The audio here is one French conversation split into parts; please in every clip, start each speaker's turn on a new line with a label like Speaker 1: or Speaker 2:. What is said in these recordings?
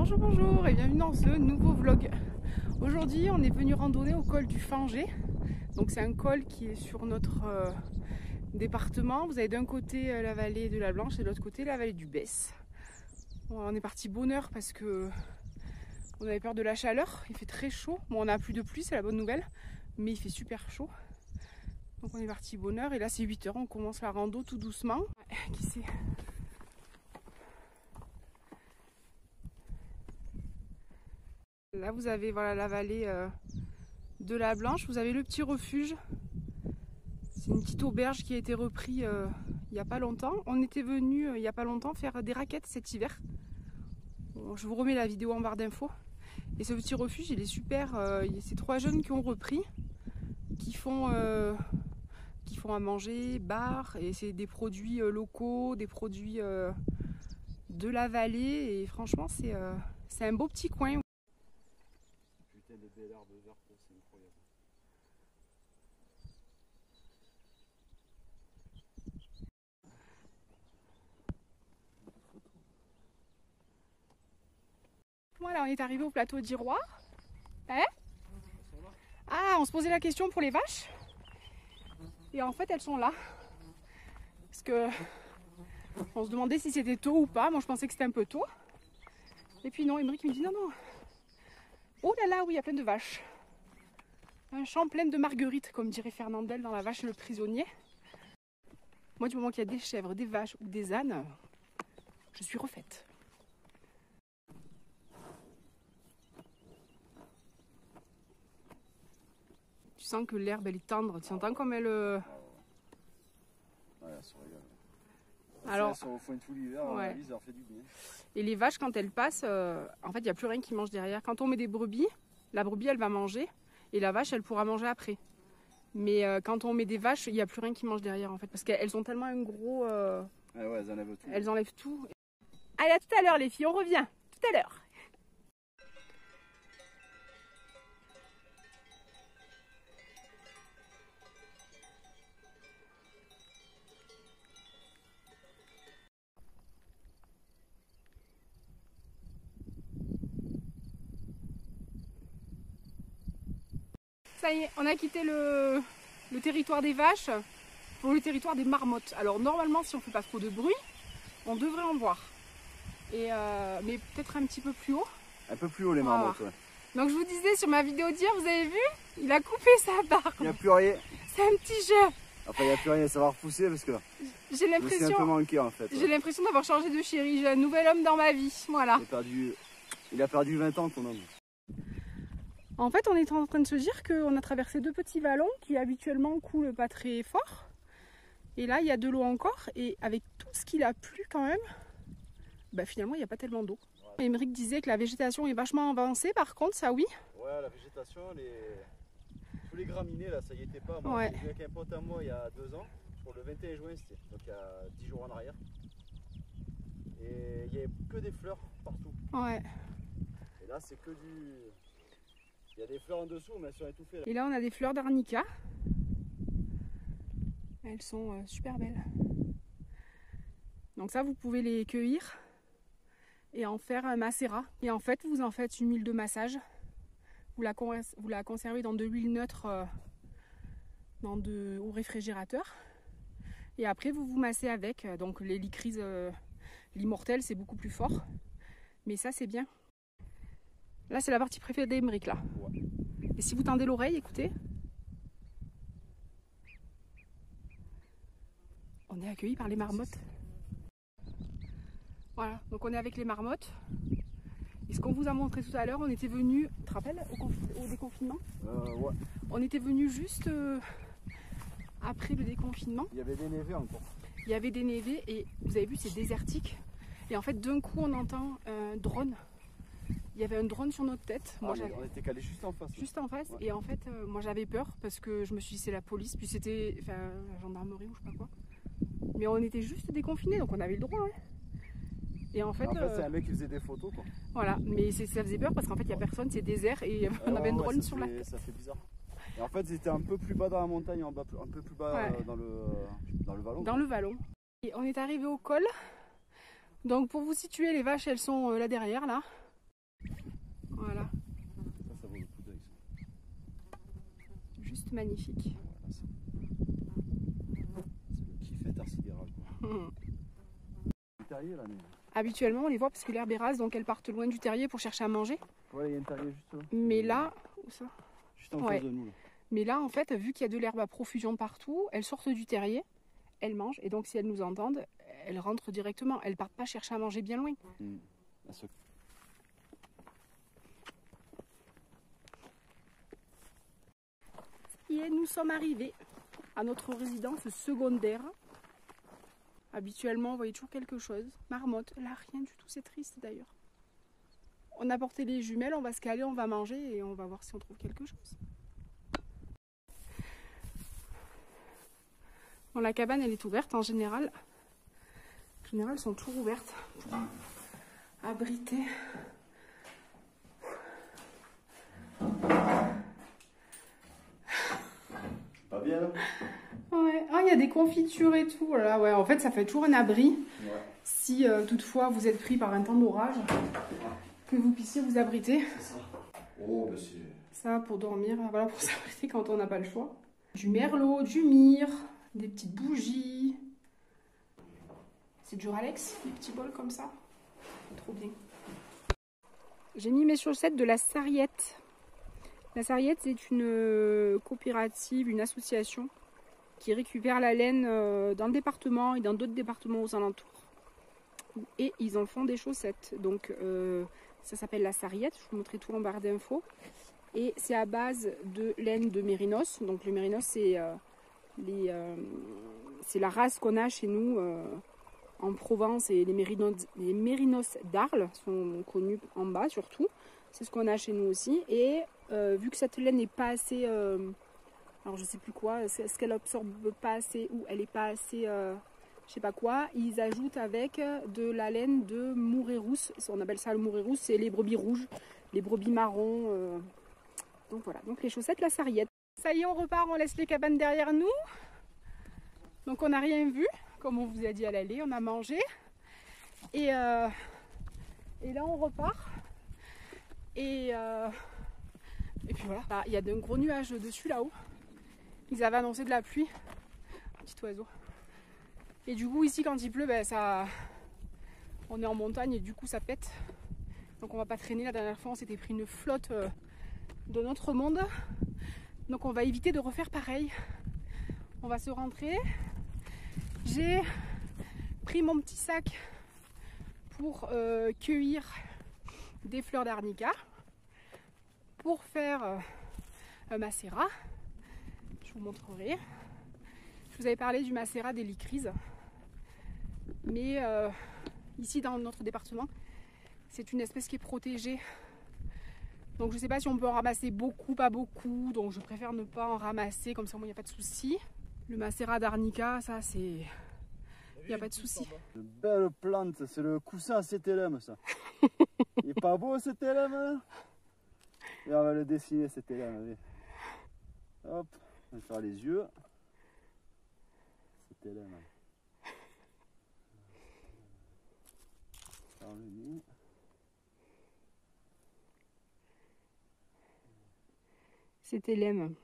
Speaker 1: Bonjour, bonjour et bienvenue dans ce nouveau vlog. Aujourd'hui on est venu randonner au col du Fangé. Donc c'est un col qui est sur notre département. Vous avez d'un côté la vallée de la Blanche et de l'autre côté la vallée du Besse. Bon, on est parti bonne heure parce que on avait peur de la chaleur. Il fait très chaud. Bon, on n'a plus de pluie, c'est la bonne nouvelle, mais il fait super chaud. Donc on est parti bonne heure et là c'est 8 h, on commence la rando tout doucement. Ouais, qui c'est ? Là vous avez voilà, la vallée de la Blanche, vous avez le petit refuge. C'est une petite auberge qui a été reprise il n'y a pas longtemps. On était venu il n'y a pas longtemps faire des raquettes cet hiver. Bon, je vous remets la vidéo en barre d'infos. Et ce petit refuge il est super, c'est 3 jeunes qui ont repris, qui font à manger, bar, et c'est des produits locaux, des produits de la vallée, et franchement c'est un beau petit coin.
Speaker 2: Putain, les belles herbes vertes, c'est incroyable.
Speaker 1: Voilà, on est arrivé au plateau d'Irois. Hein? Ah, on se posait la question pour les vaches. Et en fait, elles sont là. Parce que on se demandait si c'était tôt ou pas. Moi, je pensais que c'était un peu tôt. Et puis non, Émeric me dit non, non. Oh là là, oui, il y a plein de vaches. Un champ plein de marguerites, comme dirait Fernandel dans La Vache et le Prisonnier. Moi, du moment qu'il y a des chèvres, des vaches ou des ânes, je suis refaite. Tu sens que l'herbe elle est tendre, tu entends comme elle...
Speaker 2: Ouais, ça regarde.
Speaker 1: Alors,
Speaker 2: elles sont au fond tout l'hiver,
Speaker 1: ouais.
Speaker 2: ça leur fait du bien.
Speaker 1: Et les vaches quand elles passent, en fait il n'y a plus rien qui mange derrière. Quand on met des brebis, la brebis elle va manger et la vache elle pourra manger après. Mais quand on met des vaches, il n'y a plus rien qui mange derrière en fait. Parce qu'elles ont tellement un gros...
Speaker 2: Ah ouais, elles enlèvent tout.
Speaker 1: Elles enlèvent tout. Allez, à tout à l'heure les filles, on revient. Tout à l'heure. Ça y est, on a quitté le territoire des vaches pour le territoire des marmottes. Alors normalement, si on ne fait pas trop de bruit, on devrait en voir. Et mais peut-être un petit peu plus haut.
Speaker 2: Un peu plus haut les marmottes, ouais.
Speaker 1: Donc je vous disais sur ma vidéo d'hier, vous avez vu, il a coupé sa barbe.
Speaker 2: Il n'y a plus rien.
Speaker 1: C'est un petit jeu.
Speaker 2: Enfin, il n'y a plus rien, ça va repousser parce que
Speaker 1: J'ai
Speaker 2: je me suis un peu
Speaker 1: l'impression
Speaker 2: manqué en fait.
Speaker 1: J'ai l'impression d'avoir changé de chéri. J'ai un nouvel homme dans ma vie. Voilà.
Speaker 2: Il a perdu 20 ans ton homme.
Speaker 1: En fait, on est en train de se dire qu'on a traversé 2 petits vallons qui habituellement coulent pas très fort. Et là, il y a de l'eau encore. Et avec tout ce qu'il a plu quand même, bah, finalement, il n'y a pas tellement d'eau. Ouais. Émeric disait que la végétation est vachement avancée. Par contre, ça oui.
Speaker 2: Ouais, la végétation, tous les graminées, là, ça y était pas. Moi,
Speaker 1: Ouais.
Speaker 2: j'ai vu avec un pote à moi il y a 2 ans, pour le 21 juin, c'était. Donc il y a 10 jours en arrière. Et il n'y avait que des fleurs partout.
Speaker 1: Ouais.
Speaker 2: Et là, c'est que du... Il y a des fleurs en dessous, mais elles sont étouffées. Là.
Speaker 1: Et là, on a des fleurs d'arnica. Elles sont super belles. Donc ça, vous pouvez les cueillir et en faire un macérat. Et en fait, vous en faites une huile de massage. Vous la conservez dans de l'huile neutre au réfrigérateur. Et après, vous vous massez avec. Donc les lycrises, l'immortel, c'est beaucoup plus fort. Mais ça, c'est bien. Là, c'est la partie préférée d'Émeric, là.
Speaker 2: Ouais.
Speaker 1: Et si vous tendez l'oreille, écoutez. On est accueillis par les marmottes. Voilà, donc on est avec les marmottes. Et ce qu'on vous a montré tout à l'heure, on était venu, tu te rappelles, au déconfinement?
Speaker 2: Ouais.
Speaker 1: On était venu juste après le déconfinement.
Speaker 2: Il y avait des névés encore.
Speaker 1: Il y avait des névés et vous avez vu, c'est désertique. Et en fait, d'un coup, on entend un drone. Il y avait un drone sur notre tête.
Speaker 2: Moi, on était calé juste en face.
Speaker 1: Juste en face.
Speaker 2: Ouais.
Speaker 1: Et en fait, moi j'avais peur parce que je me suis dit c'est la police, puis c'était la gendarmerie ou je sais pas quoi. Mais on était juste déconfinés, donc on avait le droit. Hein. Et en fait,
Speaker 2: c'est un mec qui faisait des photos, quoi.
Speaker 1: Voilà, mais ça faisait peur parce qu'en fait, il n'y a personne, c'est désert et on avait un drone sur la tête.
Speaker 2: Ça fait bizarre. Et en fait, c'était un peu plus bas dans la montagne, un peu plus bas dans le vallon.
Speaker 1: Dans le vallon. Et on est arrivé au col. Donc pour vous situer, les vaches, elles sont là derrière, là. juste magnifique.
Speaker 2: C'est le kiff intersidéral. Le terrier là, mais...
Speaker 1: Habituellement, on les voit parce que l'herbe est rase, donc elles partent loin du terrier pour chercher à manger.
Speaker 2: Ouais, il y a un terrier juste là.
Speaker 1: Mais là, où ça?
Speaker 2: Juste en face de nous. Là.
Speaker 1: Mais là, en fait, vu qu'il y a de l'herbe à profusion partout, elles sortent du terrier, elles mangent, et donc si elles nous entendent, elles rentrent directement. Elles partent pas chercher à manger bien loin. Et nous sommes arrivés à notre résidence secondaire. Habituellement, on voyait toujours quelque chose. Marmotte, là, rien du tout, c'est triste d'ailleurs. On a porté les jumelles, on va se caler, on va manger et on va voir si on trouve quelque chose. Bon, la cabane, elle est ouverte en général. En général, elles sont toujours ouvertes pour abriter.
Speaker 2: Pas bien là?
Speaker 1: Ouais. Ah, il y a des confitures et tout. Voilà, ouais. En fait, ça fait toujours un abri.
Speaker 2: Ouais.
Speaker 1: Si toutefois vous êtes pris par un temps d'orage, que vous puissiez vous abriter.
Speaker 2: C'est ça. Oh, bah c'est...
Speaker 1: Ça pour dormir, voilà, pour s'abriter quand on n'a pas le choix. Du merlot, du myrrhe, des petites bougies. C'est du Ralex, des petits bols comme ça. Trop bien. J'ai mis mes chaussettes de la Sarriette. La Sarriette, c'est une coopérative, une association qui récupère la laine dans le département et dans d'autres départements aux alentours. Et ils en font des chaussettes. Donc ça s'appelle la Sarriette, je vous montrerai tout en barre d'infos. Et c'est à base de laine de mérinos. Donc le mérinos, c'est la race qu'on a chez nous en Provence. Et les mérinos d'Arles sont connus en bas surtout. C'est ce qu'on a chez nous aussi. Et vu que cette laine n'est pas assez... alors je sais plus quoi, est-ce qu'elle absorbe pas assez ou elle n'est pas assez... je sais pas quoi, ils ajoutent avec de la laine de mouret rousse. On appelle ça le mouret rousse, c'est les brebis rouges, les brebis marrons. Donc voilà, donc les chaussettes, la Sarriette. Ça y est, on repart, on laisse les cabanes derrière nous. Donc on n'a rien vu, comme on vous a dit à l'aller, on a mangé. Et là on repart. Et puis voilà, il y a de gros nuages dessus là-haut. Ils avaient annoncé de la pluie. Petit oiseau. Et du coup ici quand il pleut, ben, on est en montagne et du coup ça pète. Donc on va pas traîner. La dernière fois on s'était pris une flotte de notre monde. Donc on va éviter de refaire pareil. On va se rentrer. J'ai pris mon petit sac pour cueillir des fleurs d'arnica pour faire un macérat. Je vous montrerai. Je vous avais parlé du macérat des lycrises. Mais ici dans notre département, c'est une espèce qui est protégée. Donc je ne sais pas si on peut en ramasser beaucoup, pas beaucoup. Donc je préfère ne pas en ramasser, comme ça il n'y a pas de souci. Le macérat d'arnica, ça c'est... Il n'y a pas de souci.
Speaker 2: Une belle plante, c'est le coussin à cétélème ça. Il est pas beau cétélème hein? Et on va le dessiner cétélème, allez. Hop, on va faire les yeux. Cétélème. Faire le nez.
Speaker 1: Cétélème.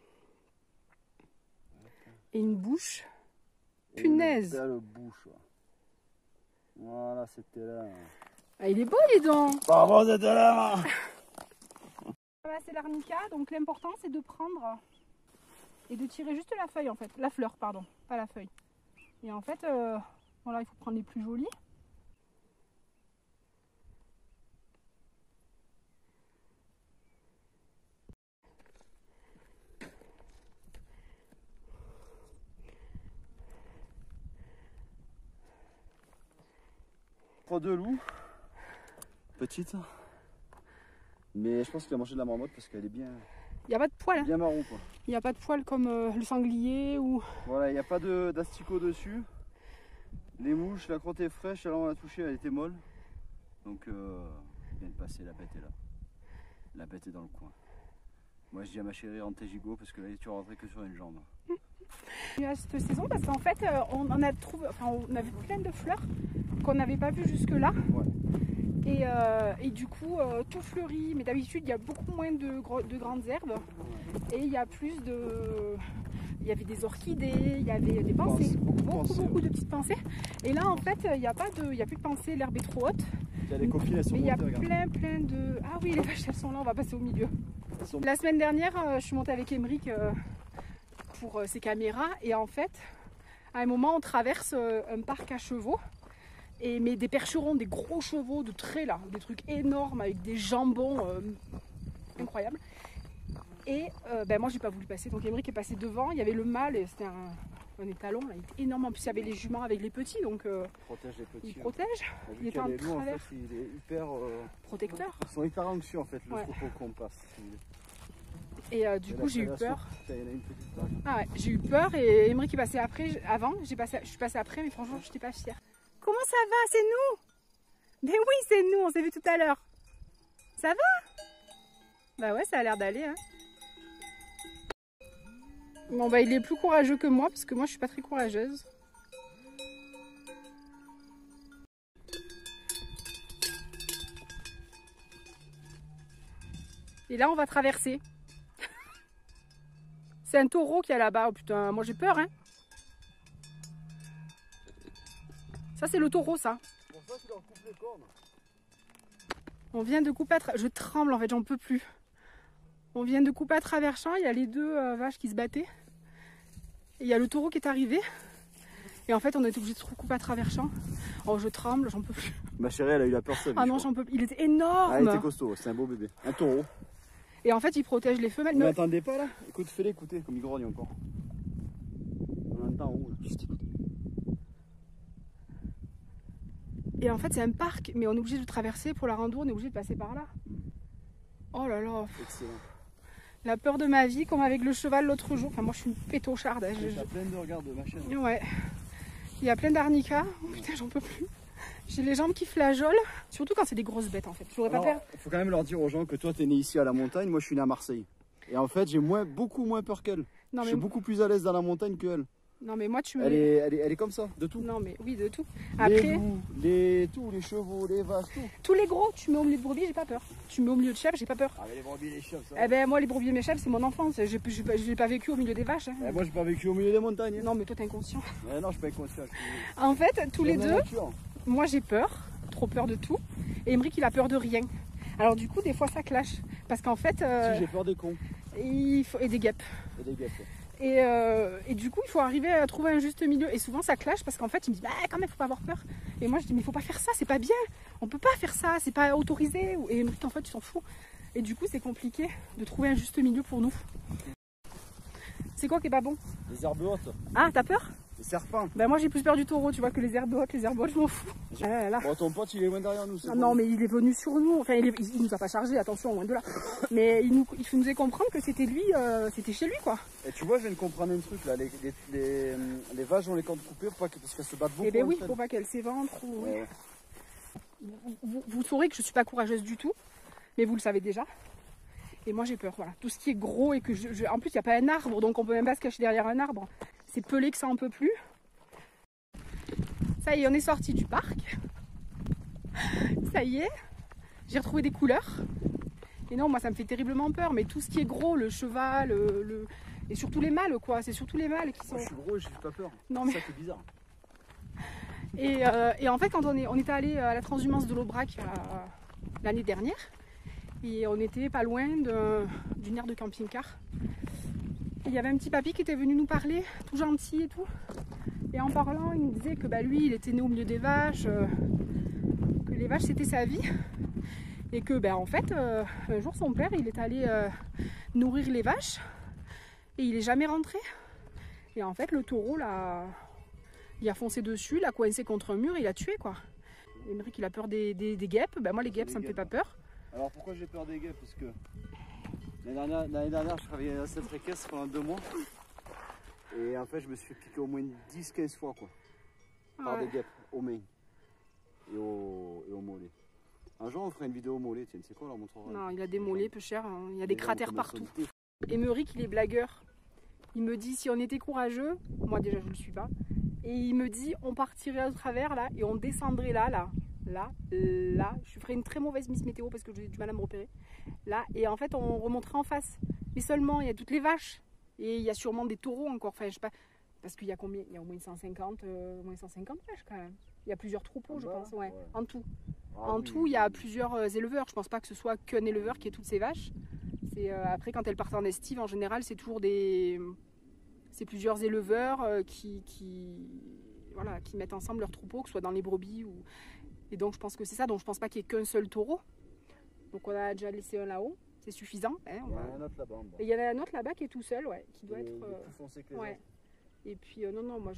Speaker 1: Et une bouche. Punaise!
Speaker 2: Une belle bouche. Voilà, cétélème.
Speaker 1: Ah, il est beau, les dents!
Speaker 2: Bravo, cétélème!
Speaker 1: Voilà, c'est l'arnica, donc l'important c'est de prendre et de tirer juste la feuille en fait. La fleur, pardon, pas la feuille. Et en fait, voilà, il faut prendre les plus jolis.
Speaker 2: De loup, petite, mais je pense qu'il a mangé de la marmotte parce qu'elle est bien.
Speaker 1: Il n'y a pas de poils.
Speaker 2: Bien marron quoi.
Speaker 1: Il n'y a pas de poils comme le sanglier ou.
Speaker 2: Voilà, il n'y a pas d'asticot dessus. Les mouches, la crotte est fraîche, alors on l'a touchée, elle était molle. Donc il vient de passer, la bête est là. La bête est dans le coin. Moi je dis à ma chérie rentre tes gigots parce que là tu rentrais que sur une jambe.
Speaker 1: À cette saison parce qu'en fait on a trouvé, enfin on avait plein de fleurs qu'on n'avait pas vues jusque là.
Speaker 2: Ouais.
Speaker 1: Et du coup, tout fleurit. Mais d'habitude, il y a beaucoup moins de grandes herbes. Et il y a plus de... Il y avait des orchidées, il y avait des pensées. Beaucoup de petites pensées. Et là, en fait, il n'y a plus de pensées. L'herbe est trop haute.
Speaker 2: Il y a des copines, elles sont
Speaker 1: mais il y a
Speaker 2: montées,
Speaker 1: plein de... Ah oui, les vaches, elles sont là. On va passer au milieu. La semaine dernière, je suis montée avec Émeric pour ses caméras. Et en fait, à un moment, on traverse un parc à chevaux. Mais des percherons, des gros chevaux de trait là, des trucs énormes avec des jambons incroyables. Et moi j'ai pas voulu passer, donc Émeric est passé devant, il y avait le mâle, c'était un étalon, là, il était énorme, en plus il y avait les juments avec les petits, donc
Speaker 2: protège les petits,
Speaker 1: il protège, il est en travers.
Speaker 2: En fait, il est hyper
Speaker 1: protecteur.
Speaker 2: Ils sont hyper anxieux en fait, le troupeau qu'on passe.
Speaker 1: Et du coup j'ai eu peur.
Speaker 2: Il y en a une petite page.
Speaker 1: Ah ouais, j'ai eu peur et Émeric est passé avant, je suis passée après, mais franchement j'étais pas fière. Comment ça va? C'est nous? Mais oui, c'est nous, on s'est vu tout à l'heure. Ça va? Bah ouais, ça a l'air d'aller. Hein. Bon bah il est plus courageux que moi, parce que moi je suis pas très courageuse. Et là on va traverser. C'est un taureau qui est là-bas. Oh putain, moi j'ai peur hein. Ça c'est le taureau ça.
Speaker 2: Pour ça, tu leur coupes les cornes.
Speaker 1: On vient de couper je tremble en fait, j'en peux plus. On vient de couper à travers champ, il y a les deux vaches qui se battaient. Et il y a le taureau qui est arrivé. Et en fait on a été obligé de se recouper à travers champ. Oh je tremble, j'en peux plus.
Speaker 2: Ma chérie elle a eu la peur seule.
Speaker 1: Ah non j'en peux plus, il était énorme.
Speaker 2: Ah il était costaud, c'est un beau bébé. Un taureau.
Speaker 1: Et en fait il protège les femelles.
Speaker 2: Vous m'entendez pas là? Écoute, fais-les écouter comme il grogne encore. On entend en haut là. Juste écoute.
Speaker 1: Et en fait c'est un parc, mais on est obligé de traverser pour la rando, on est obligé de passer par là. Oh là là.
Speaker 2: Excellent.
Speaker 1: La peur de ma vie, comme avec le cheval l'autre jour. Enfin moi je suis une pétocharde.
Speaker 2: Il y a plein de regards de ma chaîne.
Speaker 1: Ouais. Il y a plein d'arnicas. Oh, putain j'en peux plus. J'ai les jambes qui flageolent. Surtout quand c'est des grosses bêtes en fait. J'aurais pas peur.
Speaker 2: Il faut quand même leur dire aux gens que toi t'es né ici à la montagne, moi je suis né à Marseille. Et en fait j'ai beaucoup moins peur qu'elle. Je suis beaucoup plus à l'aise dans la montagne qu'elle.
Speaker 1: Non mais moi tu me...
Speaker 2: Elle est comme ça, de tout.
Speaker 1: Non mais oui, de tout.
Speaker 2: Après... Les loups, les chevaux, les vaches, tout.
Speaker 1: Tous les gros, tu mets au milieu de brebis, j'ai pas peur. Tu mets au milieu de chèvres, j'ai pas peur.
Speaker 2: Ah mais les brebis et les chèvres ça.
Speaker 1: Eh ben moi les brebis et mes chèvres c'est mon enfance. J'ai pas vécu au milieu des vaches. Hein.
Speaker 2: Eh, moi j'ai pas vécu au milieu des montagnes. Hein.
Speaker 1: Non mais toi t'es inconscient.
Speaker 2: Non je suis pas inconscient.
Speaker 1: En fait tous les deux, moi j'ai peur, trop peur de tout. Et Émeric il a peur de rien. Alors du coup des fois ça clash. Parce qu'en fait...
Speaker 2: Si j'ai peur des cons.
Speaker 1: Et des guêpes.
Speaker 2: Et des guêpes.
Speaker 1: Et du coup, il faut arriver à trouver un juste milieu. Et souvent, ça clash parce qu'en fait, il me dit, bah, quand même, il faut pas avoir peur. Et moi, je dis, mais il faut pas faire ça, c'est pas bien. On peut pas faire ça, c'est pas autorisé. Et en fait, tu t'en fous. Et du coup, c'est compliqué de trouver un juste milieu pour nous. C'est quoi qui est pas bon?
Speaker 2: Les herbes hautes.
Speaker 1: Ah, t'as peur?
Speaker 2: Les serpents.
Speaker 1: Ben moi, j'ai plus peur du taureau, tu vois, que les herbes hautes. Les herbes hautes, je m'en fous. Là.
Speaker 2: Bon, ton pote, il est loin derrière nous.
Speaker 1: Ah, non, mais il est venu sur nous. Enfin, il nous a pas chargé, attention, loin de là. Mais il nous faisait comprendre que c'était lui, c'était chez lui, quoi.
Speaker 2: Et tu vois, je viens de comprendre un truc là. Les vaches ont les cornes coupées parce qu'elles se battent beaucoup.
Speaker 1: Eh ben oui, faut pas qu'elles s'éventrent. Ou... Ouais. Vous saurez que je suis pas courageuse du tout, mais vous le savez déjà. Et moi, j'ai peur, voilà. Tout ce qui est gros et que en plus, il n'y a pas un arbre, donc on peut même pas se cacher derrière un arbre. C'est pelé que ça en peut plus. Ça y est, on est sorti du parc. Ça y est, j'ai retrouvé des couleurs. Et non, moi ça me fait terriblement peur, mais tout ce qui est gros, le cheval, et surtout les mâles, quoi. C'est surtout les mâles qui sont...
Speaker 2: Moi, je suis gros et je n'ai pas peur.
Speaker 1: Non, mais...
Speaker 2: C'est ça qui est bizarre.
Speaker 1: Et en fait, quand on était allé à la transhumance de l'Aubrac l'année dernière, et on était pas loin d'une aire de camping-car. Il y avait un petit papy qui était venu nous parler, tout gentil et tout. Et en parlant, il nous disait que bah, lui, il était né au milieu des vaches, que les vaches c'était sa vie. Et que bah, en fait, un jour son père, il est allé nourrir les vaches et il est jamais rentré. Et en fait, le taureau, là, il a foncé dessus, il a coincé contre un mur et il a tué, quoi. Émeric, il a peur des guêpes. Ben, moi, les guêpes, ça me fait pas peur.
Speaker 2: Alors pourquoi j'ai peur des guêpes? Parce que l'année dernière, je travaillais à cette équestre pendant 2 mois. Et en fait, je me suis fait piquer au moins 10-15 fois, quoi. Par des guêpes, aux mains et au mollet. Un jour, on fera une vidéo au mollet, tiens, c'est quoi, on leur montrera.
Speaker 1: Non, il a des mollets peu chers, hein. Il y a des cratères partout. Émeric, il est blagueur. Il me dit, si on était courageux, moi déjà je le suis pas, et il me dit, on partirait au travers là, et on descendrait là, là, je ferai une très mauvaise Miss Météo parce que j'ai du mal à me repérer. Là, et en fait, on remontera en face. Mais seulement, il y a toutes les vaches. Et il y a sûrement des taureaux encore. Enfin, je sais pas. Parce qu'il y a combien? Il y a au moins 150 vaches quand même. Il y a plusieurs troupeaux, je pense, ouais, en tout. En tout, il y a plusieurs éleveurs. Je pense pas que ce soit qu'un éleveur qui ait toutes ces vaches. Après, quand elles partent en estive, en général, c'est toujours c'est plusieurs éleveurs voilà, qui mettent ensemble leurs troupeaux, que ce soit dans les brebis ou... Et donc, je pense que c'est ça. Donc, je pense pas qu'il y ait qu'un seul taureau. Donc, on a déjà laissé un là-haut. C'est suffisant. Hein,
Speaker 2: il y en a un autre là-bas.
Speaker 1: Et il y en a un autre là-bas qui est tout seul, ouais, qui doit être...
Speaker 2: Il est plus foncé que les autres.
Speaker 1: Et puis, non, moi,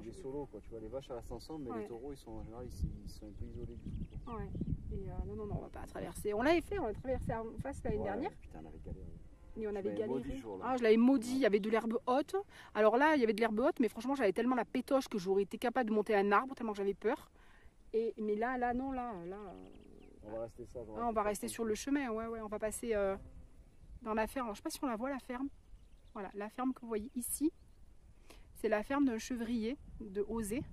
Speaker 2: il est solo, quoi. Tu vois, les vaches restent ensemble, mais les taureaux, ils sont en général, ils sont un peu isolés du troupeau.
Speaker 1: Ouais. Et non, on va pas traverser. On l'avait fait, on a traversé en face l'année dernière.
Speaker 2: Putain, on avait galéré.
Speaker 1: Et on avait galéré.
Speaker 2: Je
Speaker 1: l'avais maudit, il y avait de l'herbe haute. Alors là, il y avait de l'herbe haute, mais franchement, j'avais tellement la pétoche que j'aurais été capable de monter un arbre, tellement que j'avais peur. Mais là, non, là.
Speaker 2: On va rester ça.
Speaker 1: On va rester sur le chemin, ouais, on va passer dans la ferme. Alors, je sais pas si on la voit, la ferme. Voilà, la ferme que vous voyez ici, c'est la ferme d'un chevrier de Osée,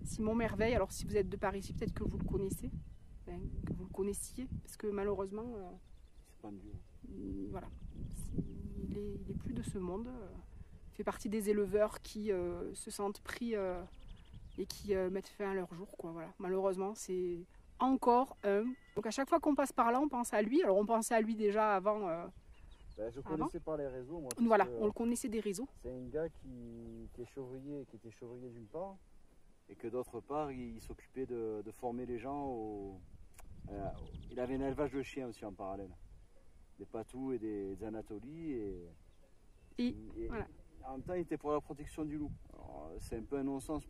Speaker 1: Simon Merveille. Alors, si vous êtes de par ici, peut-être que vous le connaissez, que vous le connaissiez, parce que malheureusement, voilà, il est plus de ce monde. Il fait partie des éleveurs qui se sentent pris et qui mettent fin à leur jour, quoi. Voilà. Malheureusement, c'est encore un. Donc à chaque fois qu'on passe par là, on pense à lui. Alors on pensait à lui déjà avant.
Speaker 2: Je connaissais par les réseaux, moi.
Speaker 1: Voilà, on le connaissait des réseaux.
Speaker 2: C'est un gars qui était chevrier d'une part, et que d'autre part, il s'occupait de former les gens il avait un élevage de chiens aussi en parallèle. Des patous et des anatolies. Et
Speaker 1: voilà.
Speaker 2: En même temps, il était pour la protection du loup. C'est un peu un non-sens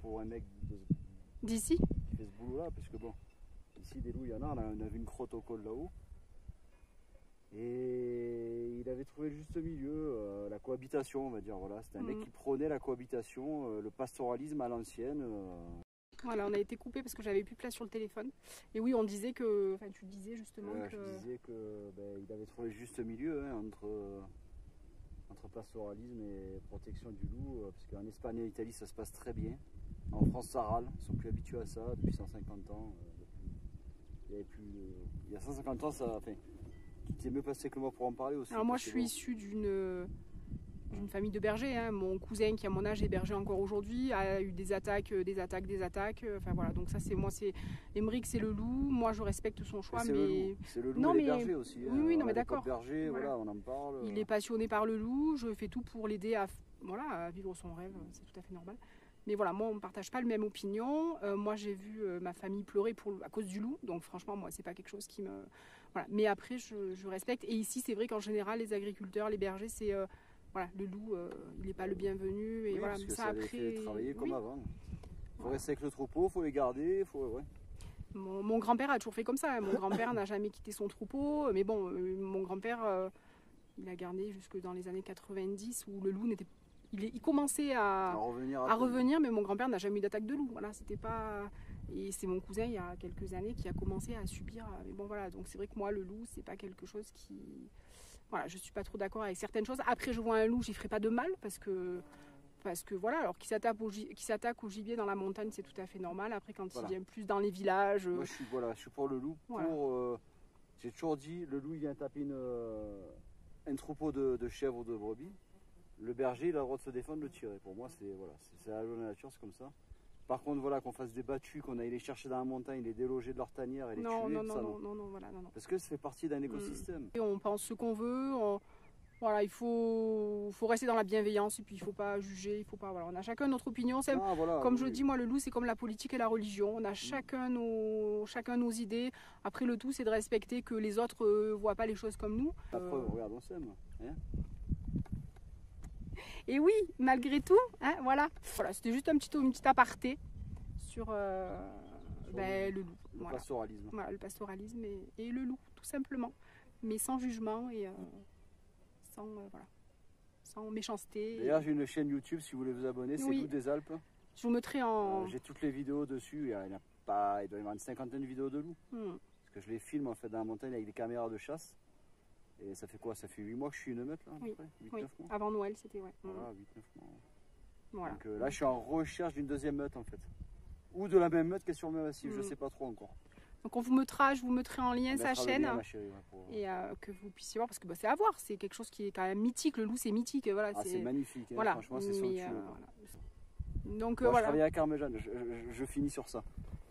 Speaker 2: pour un mec
Speaker 1: d'ici
Speaker 2: qui fait ce boulot-là, parce que bon, ici des loups, il y en a, on a vu une crotte au col là-haut. Et il avait trouvé le juste milieu, la cohabitation, on va dire. Voilà, c'était un mec qui prônait la cohabitation, le pastoralisme à l'ancienne.
Speaker 1: Voilà, on a été coupé parce que j'avais plus de place sur le téléphone. Et oui, on disait que, enfin, tu disais justement que.
Speaker 2: Je disais que il avait trouvé le juste milieu entre pastoralisme et protection du loup, parce qu'en Espagne et en Italie, ça se passe très bien. En France, ça râle, ils sont plus habitués à ça depuis 150 ans. Il y a 150 ans, ça. Enfin, tu t'es mieux passé que moi pour en parler aussi.
Speaker 1: Alors moi, je suis issue d'une famille de bergers. Hein. Mon cousin qui a mon âge est berger encore aujourd'hui, a eu des attaques. Enfin voilà, donc ça c'est moi, c'est Émeric, c'est le loup. Moi, je respecte son choix, mais
Speaker 2: c'est le loup et les bergers aussi.
Speaker 1: Oui, non mais d'accord.
Speaker 2: Berger, voilà, on en parle.
Speaker 1: Il est passionné par le loup. Je fais tout pour l'aider à vivre son rêve. C'est tout à fait normal. Mais voilà, moi, on ne partage pas la même opinion. Moi, j'ai vu ma famille pleurer à cause du loup. Donc franchement, moi, c'est pas quelque chose qui me... Voilà. Mais après, je respecte. Et ici, c'est vrai qu'en général, les agriculteurs, les bergers, c'est... voilà, le loup, il n'est pas le bienvenu. Et
Speaker 2: oui,
Speaker 1: voilà,
Speaker 2: parce que
Speaker 1: ça
Speaker 2: après... fait travailler comme avant. Il faut rester avec le troupeau, il faut les garder, ouais.
Speaker 1: Mon grand-père a toujours fait comme ça. Hein. Mon grand-père n'a jamais quitté son troupeau. Mais bon, mon grand-père, il a gardé jusque dans les années 90 où le loup n'était pas... Il commençait à revenir, mais mon grand-père n'a jamais eu d'attaque de loup. Voilà, c'était pas... Et c'est mon cousin, il y a quelques années, qui a commencé à subir... Mais bon, voilà, donc c'est vrai que moi, le loup, c'est pas quelque chose qui... Voilà, je suis pas trop d'accord avec certaines choses. Après, je vois un loup, j'y ferai pas de mal, parce que voilà, alors qu'il s'attaque au gibier dans la montagne, c'est tout à fait normal. Après, quand il vient plus dans les villages...
Speaker 2: Moi, je suis pour le loup.
Speaker 1: Voilà.
Speaker 2: J'ai toujours dit, le loup, il vient taper un troupeau de chèvres ou de brebis. Le berger, il a le droit de se défendre, de tirer. Pour moi, c'est la loi de la nature, c'est comme ça. Par contre, voilà, qu'on fasse des battues, qu'on aille les chercher dans la montagne, les déloger de leur tanière et les tuer,
Speaker 1: non.
Speaker 2: Parce que ça fait partie d'un écosystème.
Speaker 1: Et on pense ce qu'on veut. Voilà, il faut rester dans la bienveillance et puis il ne faut pas juger, il faut pas. Voilà, on a chacun notre opinion. Comme je dis, moi, le loup, c'est comme la politique et la religion. On a chacun nos idées. Après, le tout, c'est de respecter que les autres ne voient pas les choses comme nous.
Speaker 2: Après, regarde, on s'aime. Hein.
Speaker 1: Et oui, malgré tout, hein, voilà, c'était juste une petite aparté sur le loup.
Speaker 2: Le pastoralisme.
Speaker 1: Voilà, le pastoralisme et le loup, tout simplement. Mais sans jugement et sans méchanceté.
Speaker 2: D'ailleurs, j'ai une chaîne YouTube, si vous voulez vous abonner, c'est Loup des Alpes.
Speaker 1: Je vous mettrai en...
Speaker 2: j'ai toutes les vidéos dessus, il doit y avoir une cinquantaine de vidéos de loups. Parce que je les filme en fait dans la montagne avec des caméras de chasse. Et ça fait quoi? Ça fait 8 mois que je suis une meute là, à peu près 8-9 mois.
Speaker 1: Avant Noël, c'était
Speaker 2: Voilà, 8-9 mois.
Speaker 1: Voilà.
Speaker 2: Donc là, je suis en recherche d'une deuxième meute en fait. Ou de la même meute qui est sur le même massif, je
Speaker 1: Mm.
Speaker 2: sais pas trop encore.
Speaker 1: Donc on vous mettra, je vous mettrai en lien
Speaker 2: On
Speaker 1: sa
Speaker 2: mettra le
Speaker 1: chaîne
Speaker 2: lien, ma chérie, ouais,
Speaker 1: et que vous puissiez voir parce que bah, c'est à voir, c'est quelque chose qui est quand même mythique. Le loup c'est mythique, voilà.
Speaker 2: Ah, c'est magnifique, hein,
Speaker 1: voilà.
Speaker 2: franchement c'est
Speaker 1: Mais,
Speaker 2: somptueux.
Speaker 1: voilà. Donc
Speaker 2: Moi, je
Speaker 1: voilà.
Speaker 2: travaillais à Carmejeanne, je finis sur ça.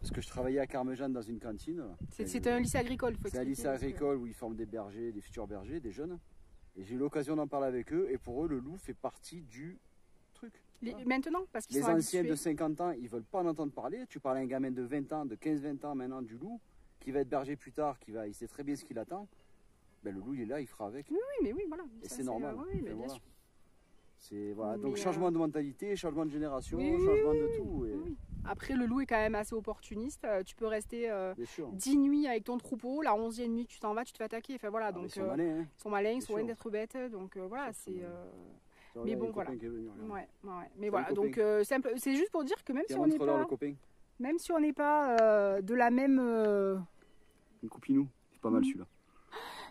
Speaker 2: Parce que je travaillais à Carmejeanne dans une cantine.
Speaker 1: C'est un lycée agricole, faut
Speaker 2: C'est un lycée
Speaker 1: expliquer,
Speaker 2: agricole où ils forment des bergers, des futurs bergers, des jeunes. Et j'ai eu l'occasion d'en parler avec eux. Et pour eux, le loup fait partie du truc.
Speaker 1: Maintenant, parce qu'ils
Speaker 2: Les
Speaker 1: sont
Speaker 2: anciens
Speaker 1: habitués.
Speaker 2: de 50 ans, ils veulent pas en entendre parler. Tu parles à un gamin de 20 ans, de 15-20 ans maintenant du loup, qui va être berger plus tard, il sait très bien ce qu'il attend. Ben, le loup, il est là, il fera avec.
Speaker 1: Oui, mais oui, voilà.
Speaker 2: Et
Speaker 1: Ça,
Speaker 2: c'est normal.
Speaker 1: oui, mais bien
Speaker 2: Voilà.
Speaker 1: sûr.
Speaker 2: Voilà. Donc
Speaker 1: Mais,
Speaker 2: changement de mentalité, changement de génération,
Speaker 1: oui,
Speaker 2: changement de tout. Et...
Speaker 1: Oui. Après, le loup est quand même assez opportuniste. Tu peux rester
Speaker 2: Bien sûr.
Speaker 1: 10 nuits avec ton troupeau. La 11e nuit, tu t'en vas, tu te fais attaquer. Enfin, voilà,
Speaker 2: Ah,
Speaker 1: donc,
Speaker 2: ils sont malins, hein.
Speaker 1: ils sont malins, ils
Speaker 2: Bien
Speaker 1: sont loin
Speaker 2: sûr.
Speaker 1: d'être bêtes. Donc voilà, c'est.
Speaker 2: Tiens,
Speaker 1: Mais
Speaker 2: regarde,
Speaker 1: bon,
Speaker 2: le
Speaker 1: voilà.
Speaker 2: copain qui est venu, regarde.
Speaker 1: Ouais. Mais
Speaker 2: Salut,
Speaker 1: voilà,
Speaker 2: copain.
Speaker 1: donc c'est juste pour dire que même
Speaker 2: Tiens,
Speaker 1: si on n'est
Speaker 2: montre-leur
Speaker 1: pas,
Speaker 2: le copain.
Speaker 1: même si on n'est pas de la même.
Speaker 2: Une coupinou, c'est pas mal
Speaker 1: Mm.
Speaker 2: celui-là.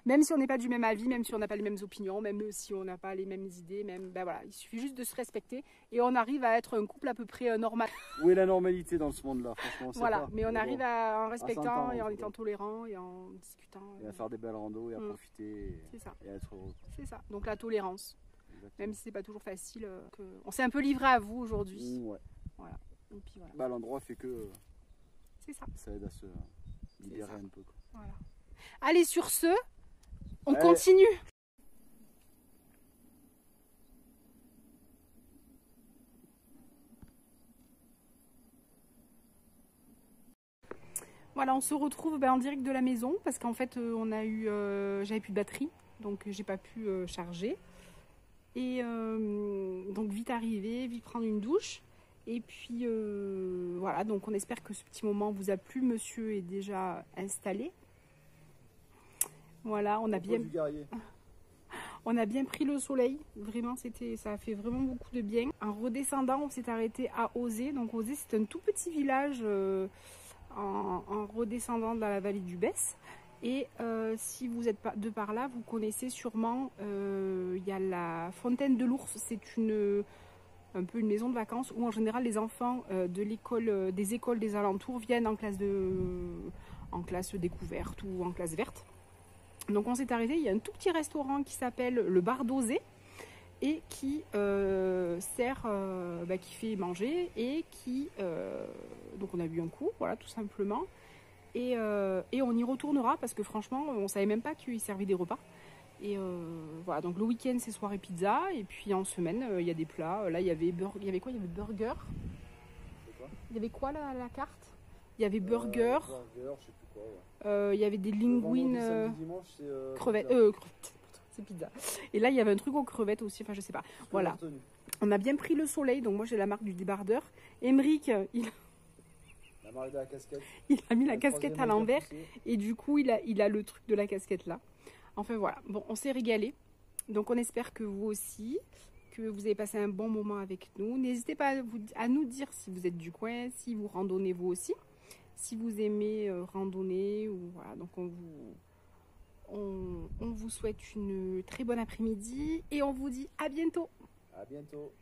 Speaker 1: Même si on n'est pas du même avis, même si on n'a pas les mêmes opinions, même si on n'a pas les mêmes idées, même ben voilà, il suffit juste de se respecter et on arrive à être un couple à peu près normal.
Speaker 2: Où est la normalité dans ce monde-là, franchement, on sait
Speaker 1: Voilà,
Speaker 2: pas.
Speaker 1: mais on
Speaker 2: bon,
Speaker 1: arrive en respectant
Speaker 2: s'entendre,
Speaker 1: et en
Speaker 2: en tout
Speaker 1: étant
Speaker 2: cas.
Speaker 1: tolérant et en discutant.
Speaker 2: Et à faire des belles randos et à
Speaker 1: Mm.
Speaker 2: profiter
Speaker 1: C'est ça,
Speaker 2: et à être heureux.
Speaker 1: c'est ça. Donc la tolérance,
Speaker 2: Exactement.
Speaker 1: même si c'est pas toujours facile, on s'est un peu livré à vous aujourd'hui.
Speaker 2: Ouais.
Speaker 1: Et puis voilà,
Speaker 2: Bah, l'endroit fait que
Speaker 1: c'est ça.
Speaker 2: ça aide à se libérer
Speaker 1: ça.
Speaker 2: un peu. Quoi.
Speaker 1: Voilà. Allez, sur ce, on
Speaker 2: Allez.
Speaker 1: continue. Voilà, on se retrouve en direct de la maison parce qu'en fait, j'avais plus de batterie, donc j'ai pas pu charger. Et donc vite arrivé, vite prendre une douche. Et puis voilà, donc on espère que ce petit moment vous a plu. Monsieur est déjà installé. Voilà, on a bien pris le soleil. Vraiment, ça a fait vraiment beaucoup de bien. En redescendant, on s'est arrêté à Auzé. Donc Auzé, c'est un tout petit village en redescendant dans la vallée du Besse. Et si vous êtes de par là, vous connaissez sûrement, il y a la fontaine de l'Ours. C'est un peu une maison de vacances où en général les enfants des écoles des alentours viennent en classe découverte ou en classe verte. Donc on s'est arrêté, il y a un tout petit restaurant qui s'appelle le Bar d'Auzé et qui qui fait manger et donc on a bu un coup, voilà, tout simplement. Et on y retournera parce que franchement, on savait même pas qu'ils servaient des repas. Et voilà, donc le week-end c'est soirée pizza et puis en semaine il y a des plats. Là il y avait quoi? Il y avait burger. Il y avait quoi là à la carte? Il y avait burger.
Speaker 2: Je sais plus quoi, ouais.
Speaker 1: Il y avait des linguines, crevettes. C'est pizza. Et là il y avait un truc aux crevettes aussi. Enfin je sais pas. Voilà. On a bien pris le soleil. Donc moi j'ai la marque du débardeur. Emeric il a mis la casquette à l'envers et du coup il a le truc de la casquette là. Enfin voilà, bon, on s'est régalé. Donc on espère que vous aussi, que vous avez passé un bon moment avec nous. N'hésitez pas à nous dire si vous êtes du coin, si vous randonnez vous aussi, si vous aimez randonner. Ou, voilà, donc on vous souhaite une très bonne après-midi et on vous dit à bientôt.
Speaker 2: À bientôt.